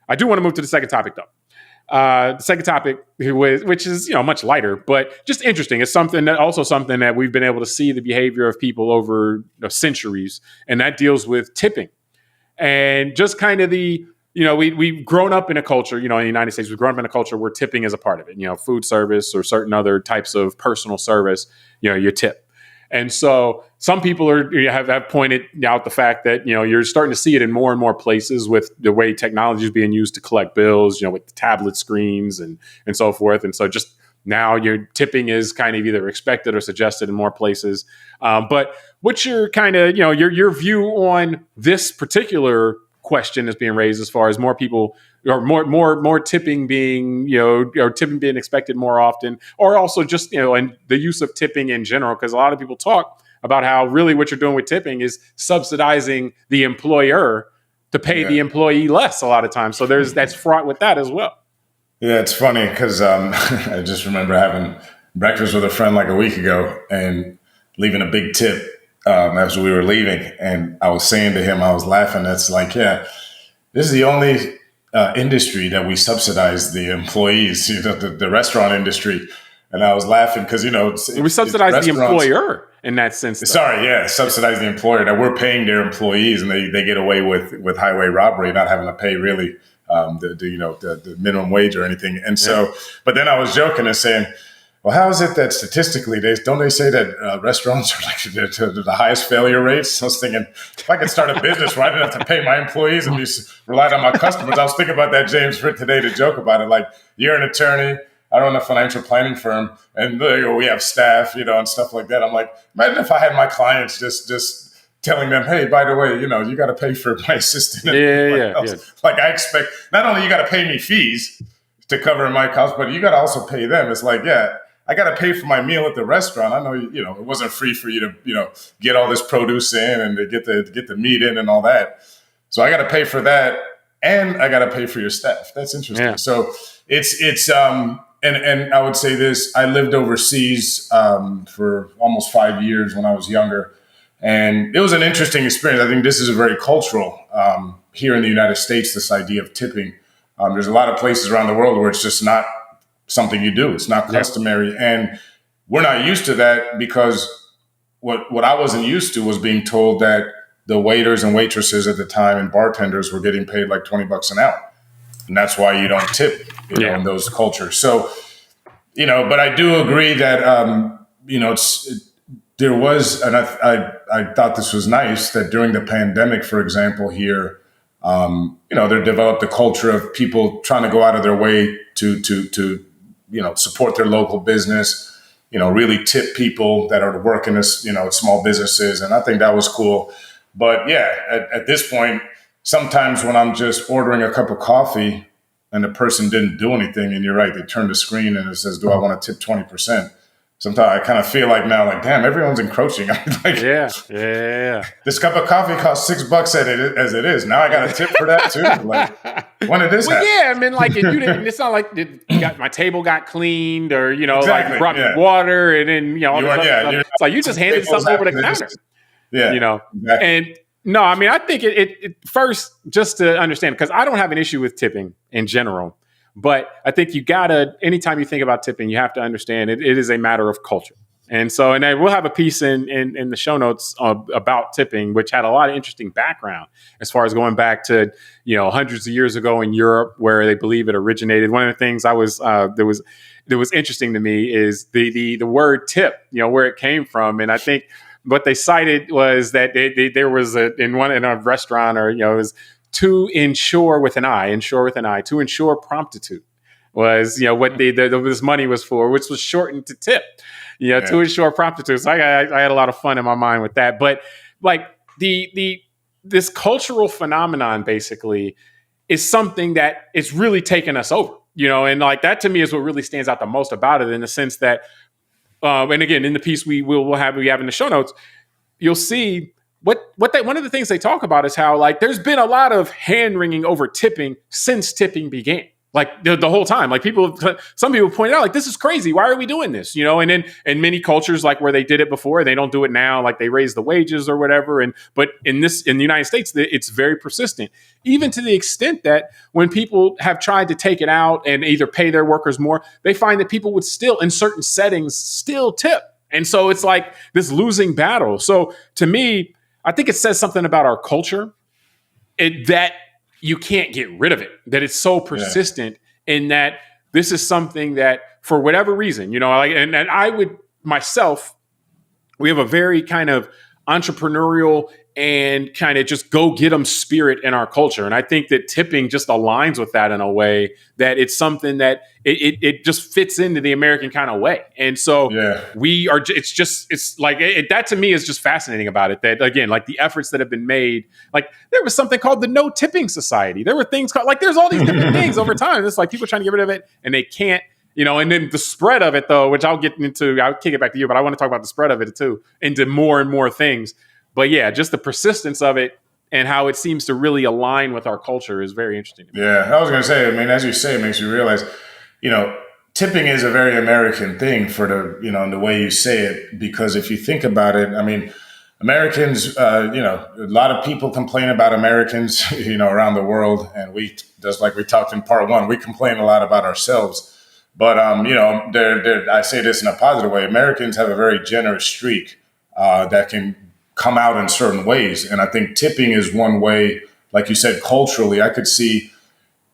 I do want to move to the second topic, though. The second topic, which is much lighter, but just interesting. It's something that we've been able to see the behavior of people over centuries, and that deals with tipping. And just kind of we've grown up in a culture, in the United States, we've grown up in a culture where tipping is a part of it. Food service or certain other types of personal service, you tip. And so some people have pointed out the fact that, you're starting to see it in more and more places with the way technology is being used to collect bills, with the tablet screens and so forth. And so just now your tipping is kind of either expected or suggested in more places. But what's your kind of, your view on this particular question that's being raised as far as more people or more tipping being, or tipping being expected more often, or also just, and the use of tipping in general, because a lot of people talk about how really what you're doing with tipping is subsidizing the employer to pay the employee less a lot of times. So that's fraught with that as well. Yeah, it's funny because I just remember having breakfast with a friend like a week ago and leaving a big tip as we were leaving. And I was saying to him, I was laughing. It's like, this is the only industry that we subsidize the employees, the restaurant industry. And I was laughing because, we subsidize the employer in that sense. Subsidize the employer, that we're paying their employees and they get away with highway robbery, not having to pay really the minimum wage or anything. And so, but then I was joking and saying, well, how is it that statistically, don't they say that restaurants are like the highest failure rates? I was thinking, if I could start a business where I didn't have to pay my employees and just rely on my customers. I was thinking about that, James, for today to joke about it. Like, you're an attorney, I run a financial planning firm, and we have staff, and stuff like that. I'm like, imagine if I had my clients just telling them, hey, by the way, you got to pay for my assistant. Yeah. Like, I expect not only you got to pay me fees to cover my costs, but you got to also pay them. It's like, I got to pay for my meal at the restaurant. I know, it wasn't free for you to, get all this produce in and to get the meat in and all that. So I got to pay for that, and I got to pay for your staff. That's interesting. Yeah. So it's and I would say this: I lived overseas for almost 5 years when I was younger, and it was an interesting experience. I think this is a very cultural here in the United States. This idea of tipping. There's a lot of places around the world where it's just not something you do. It's not customary. And we're not used to that because what I wasn't used to was being told that the waiters and waitresses at the time and bartenders were getting paid like $20 an hour. And that's why you don't tip, in those cultures. So, but I do agree that, there was, and I thought this was nice that during the pandemic, for example, here, they developed a culture of people trying to go out of their way to support their local business, really tip people that are working as, small businesses. And I think that was cool. But at this point, sometimes when I'm just ordering a cup of coffee and the person didn't do anything, and you're right, they turn the screen and it says, do I want to tip 20%? Sometimes I kind of feel like now, like, damn, everyone's encroaching. This cup of coffee costs $6 as it is. Now I got a tip for that too. Like, when did this happen? Yeah, I mean, like, you didn't. It's not like my table got cleaned, or like brought me water, and then all this stuff. It's like you just handed something over the counter. Exactly. And no, I mean, I think it first, just to understand, because I don't have an issue with tipping in general. But I think anytime you think about tipping, you have to understand it is a matter of culture. And so, and then we'll have a piece in the show notes about tipping, which had a lot of interesting background as far as going back to, hundreds of years ago in Europe, where they believe it originated. One of the things that was interesting to me is the word tip, where it came from. And I think what they cited was that there was in a restaurant, or, it was to ensure with an I, to ensure promptitude was, what this money was for, which was shortened to tip, to ensure promptitude. So I had a lot of fun in my mind with that. But like this cultural phenomenon basically is something that it's really taken us over, and like that to me is what really stands out the most about it, in the sense that, and again, in the piece we have in the show notes, you'll see one of the things they talk about is how, like, there's been a lot of hand wringing over tipping since tipping began. Like the whole time, like some people pointed out, like, this is crazy. Why are we doing this? And then in many cultures, like where they did it before, they don't do it now. Like they raise the wages or whatever. But in the United States, it's very persistent, even to the extent that when people have tried to take it out and either pay their workers more, they find that people would still, in certain settings, still tip. And so it's like this losing battle. So to me, I think it says something about our culture that you can't get rid of it, that it's so persistent in that this is something that for whatever reason, like, and I would myself, we have a very kind of entrepreneurial and kind of just go get 'em spirit in our culture. And I think that tipping just aligns with that in a way that it's something that it just fits into the American kind of way. And so it's like, that to me is just fascinating about it. That again, like the efforts that have been made, like there was something called the No Tipping Society. There were things called, like, there's all these different things over time. It's like people trying to get rid of it and they can't, and then the spread of it though, which I'll kick it back to you, but I want to talk about the spread of it too, into more and more things. But yeah, just the persistence of it and how it seems to really align with our culture is very interesting to me. Yeah, I was going to say, I mean, as you say, it makes you realize, tipping is a very American thing for in the way you say it, because if you think about it, I mean, Americans, a lot of people complain about Americans, around the world. And just like we talked in part one, we complain a lot about ourselves. But, I say this in a positive way. Americans have a very generous streak that can come out in certain ways. And I think tipping is one way, like you said, culturally, I could see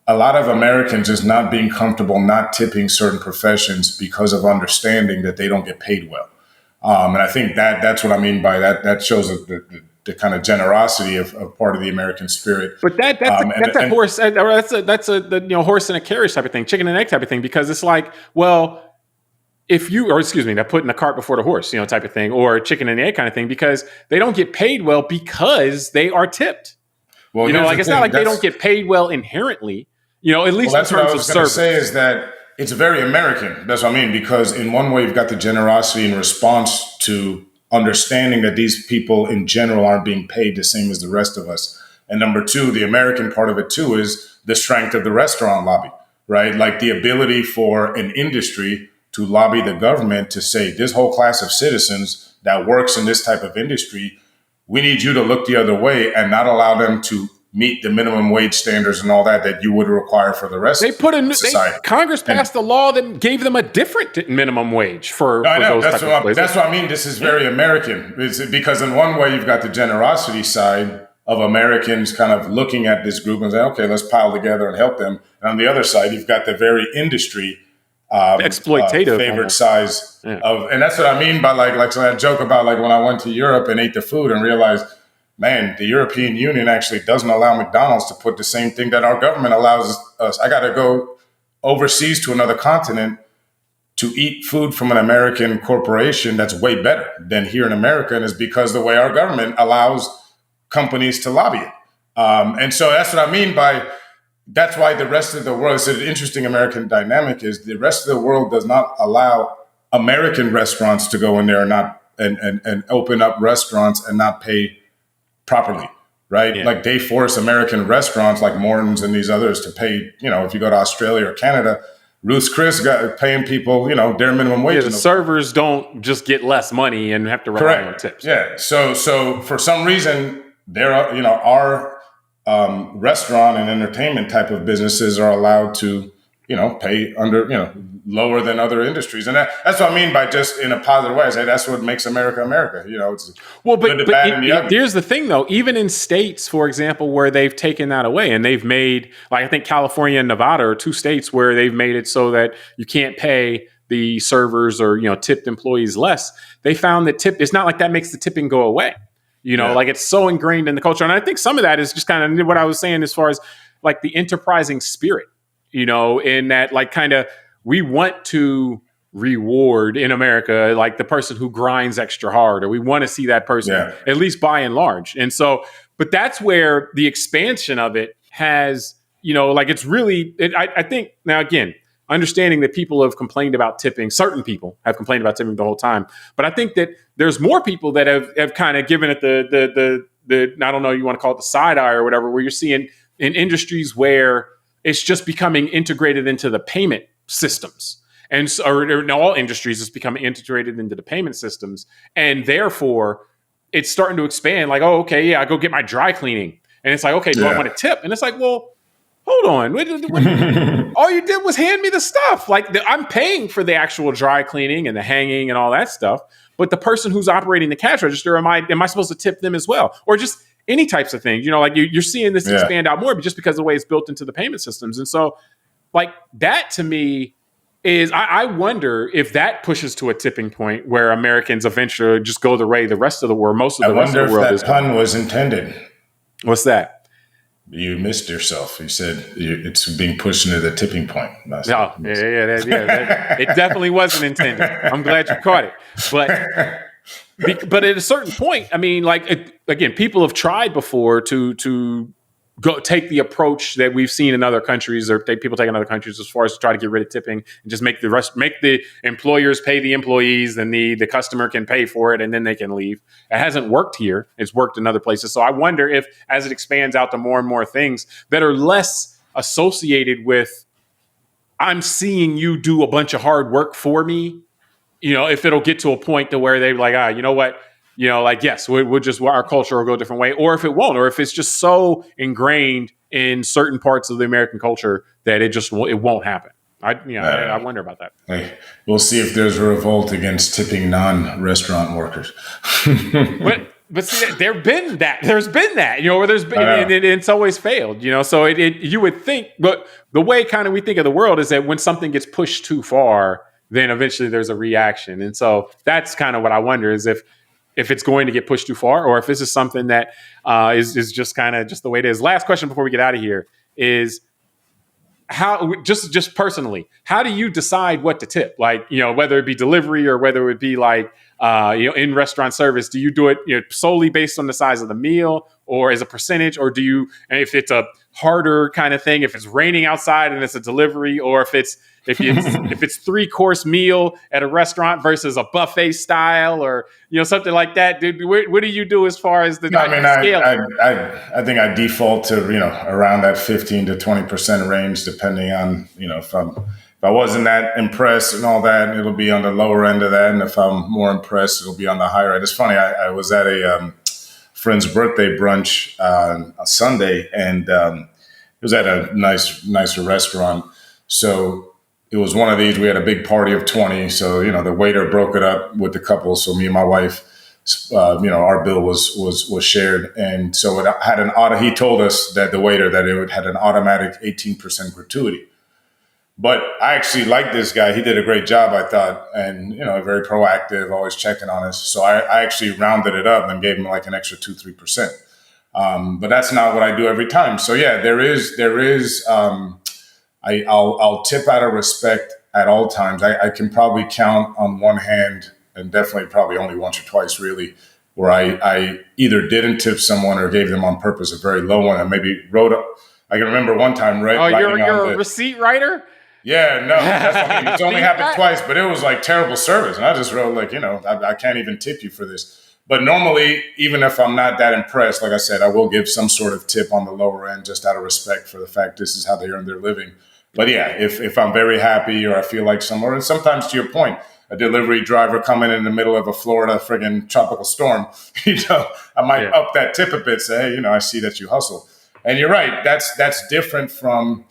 a lot of Americans just not being comfortable, not tipping certain professions because of understanding that they don't get paid well. And I think that's what I mean by that. That shows the kind of generosity of part of the American spirit. But that's a horse and a carriage type of thing, chicken and egg type of thing, because it's like, well, they're putting the cart before the horse, type of thing, or chicken and egg kind of thing, because they don't get paid well because they are tipped. Well, it's not like they don't get paid well inherently, at least in terms of service. That's what I was going to say is that it's very American. That's what I mean, because in one way, you've got the generosity in response to understanding that these people in general aren't being paid the same as the rest of us. And number two, the American part of it too is the strength of the restaurant lobby, right? Like the ability for an industry to lobby the government to say, this whole class of citizens that works in this type of industry, we need you to look the other way and not allow them to meet the minimum wage standards and all that you would require for the rest of society. Congress passed a law that gave them a different minimum wage for those type of places. That's what I mean. This is very American. It's because in one way, you've got the generosity side of Americans kind of looking at this group and saying, okay, let's pile together and help them. And on the other side, you've got the very industry exploitative favorite size of, and that's what I mean by like so I joke about like when I went to Europe and ate the food and realized, man, the European Union actually doesn't allow McDonald's to put the same thing that our government allows us. I got to go overseas to another continent to eat food from an American corporation that's way better than here in America, and it's because the way our government allows companies to lobby it. And so that's what I mean by. That's why the rest of the world, it's an interesting American dynamic, is the rest of the world does not allow American restaurants to go in there and open up restaurants and not pay properly, right? Yeah. Like they force American restaurants like Morton's and these others to pay, if you go to Australia or Canada, Ruth's Chris got paying people, their minimum wage. Yeah, the servers don't just get less money and have to rely on tips. Yeah. So for some reason, our restaurant and entertainment type of businesses are allowed to, pay under, lower than other industries. And that's what I mean by just in a positive way. I say that's what makes America, America. It's good, the bad, and the ugly. Here's the thing, though. Even in states, for example, where they've taken that away and they've made, like I think California and Nevada are two states where they've made it so that you can't pay the servers or, tipped employees less. They found that it's not like that makes the tipping go away. Like it's so ingrained in the culture. And I think some of that is just kind of what I was saying as far as like the enterprising spirit, in that like kind of we want to reward in America, like the person who grinds extra hard, or we want to see that person at least by and large. And so, but that's where the expansion of it has, like it's really, I think now again, understanding that people have complained about tipping, certain people have complained about tipping the whole time. But I think that there's more people that have kind of given it the I don't know, you want to call it the side eye or whatever, where you're seeing in industries where it's just becoming integrated into the payment systems. And so, or in all industries, it's becoming integrated into the payment systems. And therefore, it's starting to expand. Like, oh, okay, yeah, I go get my dry cleaning. And it's like, okay, do I want a tip? And it's like, well, hold on. All you did was hand me the stuff. Like, I'm paying for the actual dry cleaning and the hanging and all that stuff. But the person who's operating the cash register, am I supposed to tip them as well? Or just any types of things? You know, like you're seeing this expand out more, but just because of the way it's built into the payment systems. And so, like, that to me is, I wonder if that pushes to a tipping point where Americans eventually just go the way the rest of the world, most of the rest of the world is. I wonder if that pun was intended. What's that? You missed yourself. You said it's being pushed into the tipping point. Yeah, it definitely wasn't intended. I'm glad you caught it. But at a certain point, I mean, like, again, people have tried before to go take the approach that we've seen in other countries, or people take in other countries, as far as to try to get rid of tipping and just make the employers pay the employees, and the customer can pay for it, and then they can leave. It hasn't worked here. It's worked in other places. So I wonder if, as it expands out to more and more things that are less associated with, I'm seeing you do a bunch of hard work for me, you know, if it'll get to a point to where they're like, you know what? You know, like, yes, we'll just, our culture will go a different way, or if it won't, or if it's just so ingrained in certain parts of the American culture that it won't happen. I wonder about that. Hey, we'll see if there's a revolt against tipping non-restaurant workers. But see, there's been that, you know, where there's been, and it's always failed, you know. So you would think, but the way kind of we think of the world is that when something gets pushed too far, then eventually there's a reaction. And so that's kind of what I wonder, is if it's going to get pushed too far, or if this is something that is just kind of just the way it is. Last question before we get out of here is, how, just personally, how do you decide what to tip? Like, you know, whether it be delivery or whether it be like, you know, in restaurant service, do you do it, you know, solely based on the size of the meal, or as a percentage, or do you, if it's a harder kind of thing, if it's raining outside and it's a delivery, or if it's 3-course meal at a restaurant versus a buffet style, or, you know, something like that, dude, what do you do as far as the scale? I think I default to, you know, around that 15 to 20% range, depending on, you know, if I wasn't that impressed and all that, it'll be on the lower end of that, and if I'm more impressed, it'll be on the higher end. It's funny, I was at a friend's birthday brunch on a Sunday, and it was at a nicer restaurant. So it was one of these, we had a big party of 20. So, you know, the waiter broke it up with the couple. So me and my wife, you know, our bill was shared. And so it had he told us, that the waiter, that it had an automatic 18% gratuity. But I actually liked this guy. He did a great job, I thought. And, you know, very proactive, always checking on us. So I actually rounded it up and gave him like an extra 2-3%. But that's not what I do every time. So yeah, there is, I'll tip out of respect at all times. I can probably count on one hand, and definitely probably only once or twice really, where I either didn't tip someone or gave them on purpose a very low one, and maybe wrote up. I can remember one time, right? Oh, you're a receipt writer? Yeah, no, that's what I mean. It's only happened twice, but it was like terrible service. And I just wrote like, you know, I can't even tip you for this. But normally, even if I'm not that impressed, like I said, I will give some sort of tip on the lower end, just out of respect for the fact this is how they earn their living. But yeah, if I'm very happy, or I feel like somewhere, and sometimes to your point, a delivery driver coming in the middle of a Florida friggin' tropical storm, you know, I might up that tip a bit, say, hey, you know, I see that you hustle. And you're right, that's different from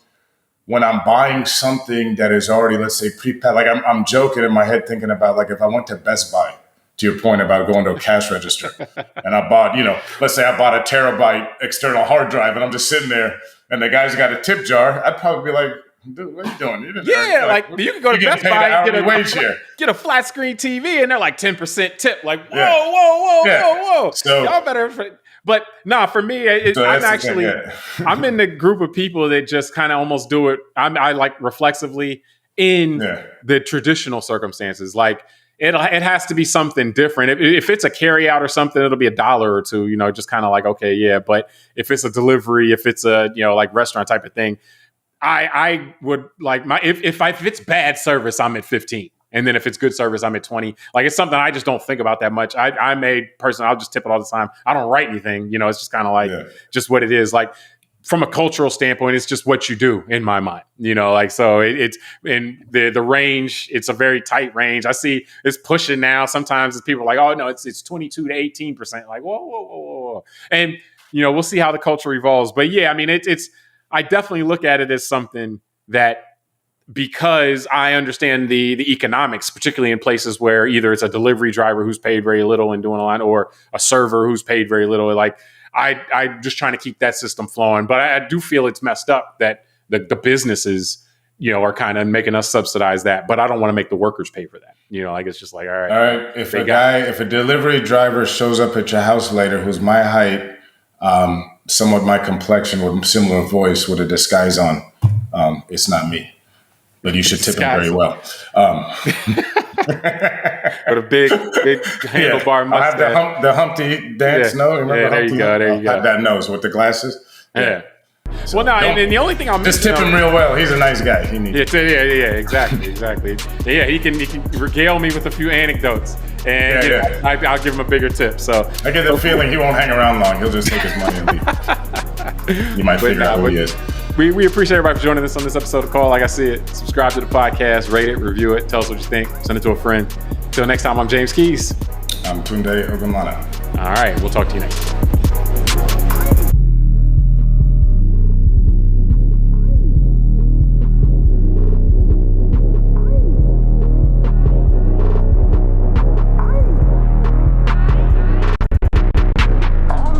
when I'm buying something that is already, let's say, prepaid. Like I'm joking in my head, thinking about like if I went to Best Buy, to your point about going to a cash register, and I bought, you know, let's say I bought a terabyte external hard drive, and I'm just sitting there, and the guy's got a tip jar, I'd probably be like, dude, what are you doing? Like you can go to Best Buy and get a flat screen TV, and they're like 10% tip. Like, whoa. So, y'all better. But nah, for me, I'm in the group of people that just kind of almost do it. I like reflexively in the traditional circumstances. Like it has to be something different. If it's a carry out or something, it'll be $1 or $2. You know, just kind of like, okay, yeah. But if it's a delivery, if it's a, you know, like restaurant type of thing, I would like if it's bad service, I'm at 15. And then if it's good service, I'm at 20. Like, it's something I just don't think about that much. I'm a person, I'll just tip it all the time. I don't write anything, you know, it's just kind of like just what it is. Like, from a cultural standpoint, it's just what you do in my mind, like, so it's in the range. It's a very tight range. I see it's pushing now. Sometimes people are like, oh no, it's 22 to 18%. Like, whoa. And, we'll see how the culture evolves. But yeah, I mean, I definitely look at it as something that, because I understand the economics, particularly in places where either it's a delivery driver who's paid very little and doing a lot, or a server who's paid very little, like, I'm just trying to keep that system flowing. But I do feel it's messed up that the businesses, are kind of making us subsidize that. But I don't want to make the workers pay for that. Like, it's just like, all right. If a delivery driver shows up at your house later who's my height, somewhat my complexion, with similar voice, with a disguise on, it's not me. But you should tip him very well. With a big handlebar mustache. I have the Humpty dance nose. Remember there you go. That nose with the glasses. Yeah. So, well, no, and the only thing I'll just tip him real well. He's a nice guy. He needs exactly. Yeah, he can regale me with a few anecdotes, and I'll give him a bigger tip. So I get the feeling he won't hang around long. He'll just take his money and leave. You might figure out who he is. We appreciate everybody for joining us on this episode of Call Like I See It. Subscribe to the podcast, rate it, review it, tell us what you think, send it to a friend. Until next time, I'm James Keys. I'm Tunde Ogunlana. All right, we'll talk to you next time.